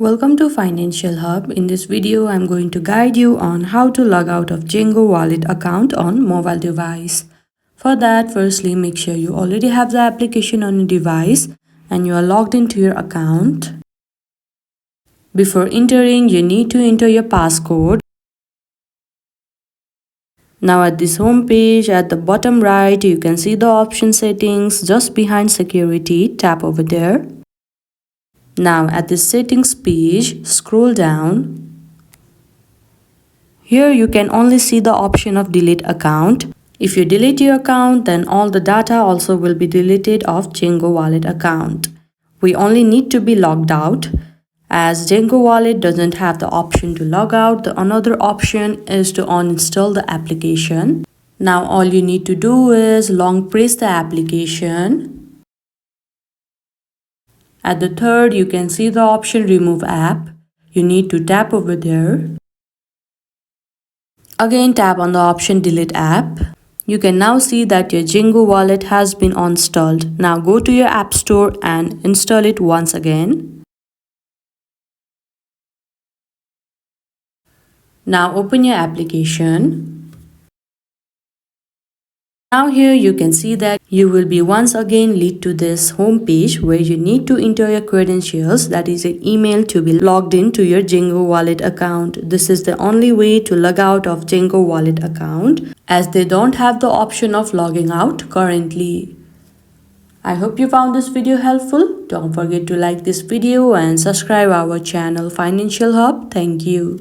Welcome to Financial Hub. In this video, I'm going to guide you on how to log out of Zengo wallet account on mobile device. For that, firstly, make sure you already have the application on your device and you are logged into your account. Before entering, you need to enter your passcode. Now at this home page, at the bottom right, you can see the option settings just behind security. Tap over there. Now at the settings page, scroll down. Here you can only see the option of delete account. If you delete your account, then all the data also will be deleted of Zengo wallet account. We only need to be logged out. As Zengo wallet doesn't have the option to log out, the another option is to uninstall the application. Now all you need to do is long press the application. At the third, you can see the option remove app. You need to tap over there. Again, tap on the option delete app. You can now see that your Zengo wallet has been installed. Now go to your app store and install it once again. Now open your application. Now here you can see that you will be once again lead to this home page where you need to enter your credentials, that is an email, to be logged into your Zengo wallet account. This is the only way to log out of Zengo wallet account as they don't have the option of logging out currently. I hope you found this video helpful. Don't forget to like this video and subscribe our channel Financial Hub. Thank you.